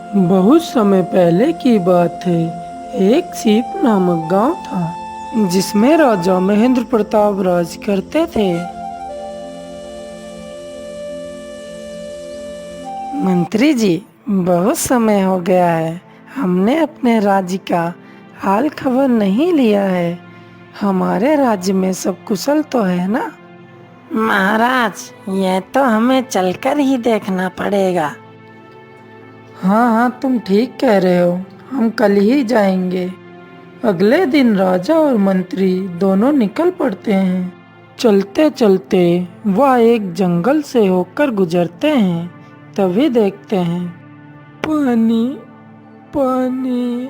बहुत समय पहले की बात है। एक सीप नामक गांव था जिसमें राजा महेंद्र प्रताप राज करते थे। मंत्री जी, बहुत समय हो गया है, हमने अपने राज्य का हाल खबर नहीं लिया है। हमारे राज्य में सब कुशल तो है ना? महाराज, यह तो हमें चलकर ही देखना पड़ेगा। हाँ, तुम ठीक कह रहे हो, हम कल ही जाएंगे। अगले दिन राजा और मंत्री दोनों निकल पड़ते हैं। चलते चलते वह एक जंगल से होकर गुजरते हैं। तभी देखते हैं पानी पानी।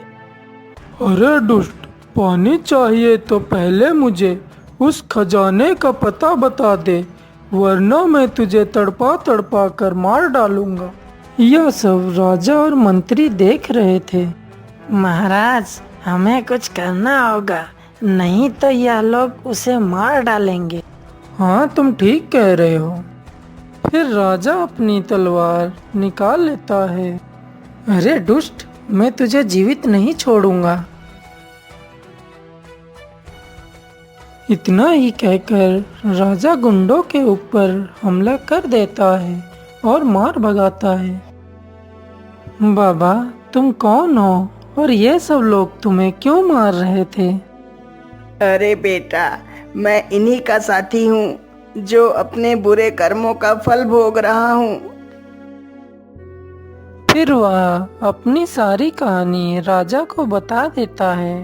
अरे दुष्ट, पानी चाहिए तो पहले मुझे उस खजाने का पता बता दे, वरना मैं तुझे तड़पा तड़पा कर मार डालूंगा। यह सब राजा और मंत्री देख रहे थे। महाराज, हमें कुछ करना होगा, नहीं तो यह लोग उसे मार डालेंगे। हाँ, तुम ठीक कह रहे हो। फिर राजा अपनी तलवार निकाल लेता है। अरे दुष्ट, मैं तुझे जीवित नहीं छोड़ूंगा। इतना ही कहकर राजा गुंडों के ऊपर हमला कर देता है और मार भगाता है। बाबा, तुम कौन हो और ये सब लोग तुम्हें क्यों मार रहे थे? अरे बेटा, मैं इन्हीं का साथी हूँ जो अपने बुरे कर्मों का फल भोग रहा हूँ। फिर वह अपनी सारी कहानी राजा को बता देता है।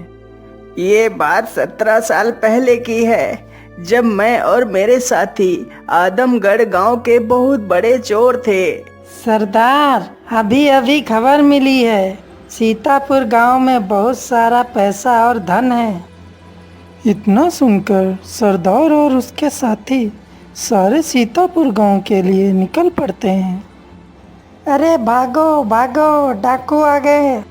ये बात 17 साल पहले की है, जब मैं और मेरे साथी आदमगढ़ गांव के बहुत बड़े चोर थे। सरदार, अभी अभी खबर मिली है, सीतापुर गांव में बहुत सारा पैसा और धन है। इतना सुनकर सरदार और उसके साथी सारे सीतापुर गांव के लिए निकल पड़ते हैं। अरे भागो भागो, डाकू आ गए।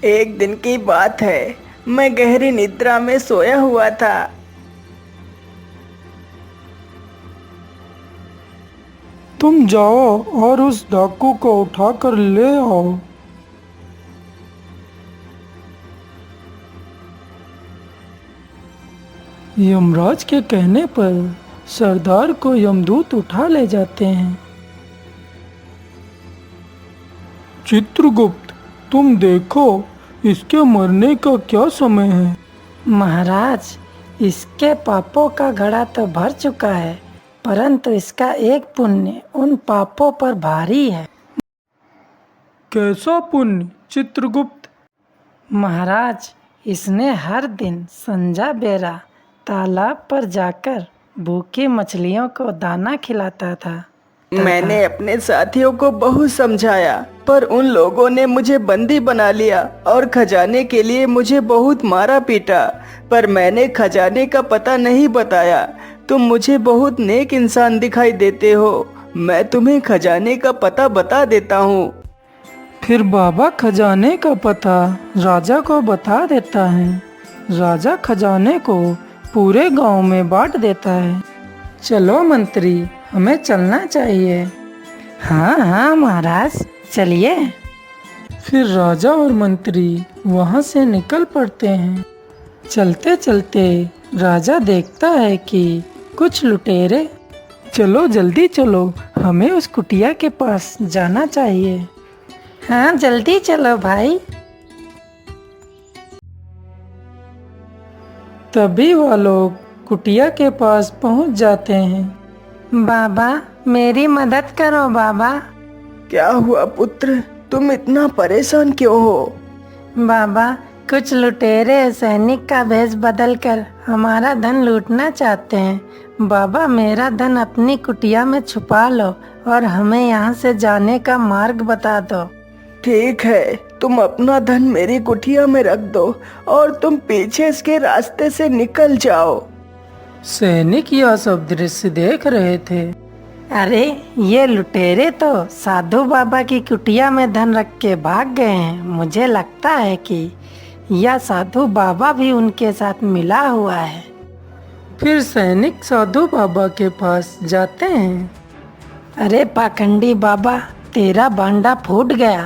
एक दिन की बात है, मैं गहरी निद्रा में सोया हुआ था। तुम जाओ और उस डाकू को उठाकर ले आओ। यमराज के कहने पर सरदार को यमदूत उठा ले जाते हैं। चित्रगुप्त, तुम देखो, इसके मरने का क्या समय है? महाराज, इसके पापों का घड़ा तो भर चुका है, परंतु इसका एक पुण्य उन पापों पर भारी है। कैसा पुण्य चित्रगुप्त? महाराज, इसने हर दिन संझा बेरा तालाब पर जाकर भूखी मछलियों को दाना खिलाता था। मैंने अपने साथियों को बहुत समझाया, पर उन लोगों ने मुझे बंदी बना लिया और खजाने के लिए मुझे बहुत मारा पीटा। पर मैंने खजाने का पता नहीं बताया। तुम मुझे बहुत नेक इंसान दिखाई देते हो, मैं तुम्हें खजाने का पता बता देता हूँ। फिर बाबा खजाने का पता राजा को बता देता है। राजा खजाने को पूरे गांव में बांट देता है। चलो मंत्री, हमें चलना चाहिए। हाँ महाराज, चलिए। फिर राजा और मंत्री वहां से निकल पड़ते हैं। चलते चलते राजा देखता है कि कुछ लुटेरे। चलो जल्दी चलो, हमें उस कुटिया के पास जाना चाहिए। हाँ, जल्दी चलो भाई। तभी वह लोग कुटिया के पास पहुंच जाते हैं। बाबा, मेरी मदद करो बाबा। क्या हुआ पुत्र, तुम इतना परेशान क्यों हो? बाबा, कुछ लुटेरे सैनिक का भेष बदलकर हमारा धन लूटना चाहते हैं। बाबा, मेरा धन अपनी कुटिया में छुपा लो और हमें यहाँ से जाने का मार्ग बता दो। ठीक है, तुम अपना धन मेरी कुटिया में रख दो और तुम पीछे के रास्ते से निकल जाओ। सैनिक यह सब दृश्य देख रहे थे। अरे, ये लुटेरे तो साधु बाबा की कुटिया में धन रख के भाग गए हैं। मुझे लगता है कि यह साधु बाबा भी उनके साथ मिला हुआ है। फिर सैनिक साधु बाबा के पास जाते हैं। अरे पाखंडी बाबा, तेरा भांडा फूट गया।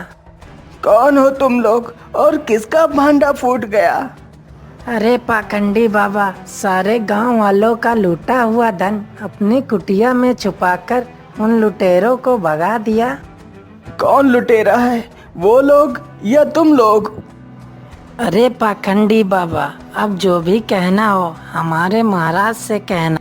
कौन हो तुम लोग और किसका भांडा फूट गया? अरे पाखंडी बाबा, सारे गांव वालों का लूटा हुआ धन अपनी कुटिया में छुपाकर उन लुटेरों को भगा दिया। कौन लुटेरा है, वो लोग या तुम लोग? अरे पाखंडी बाबा, अब जो भी कहना हो हमारे महाराज से कहना।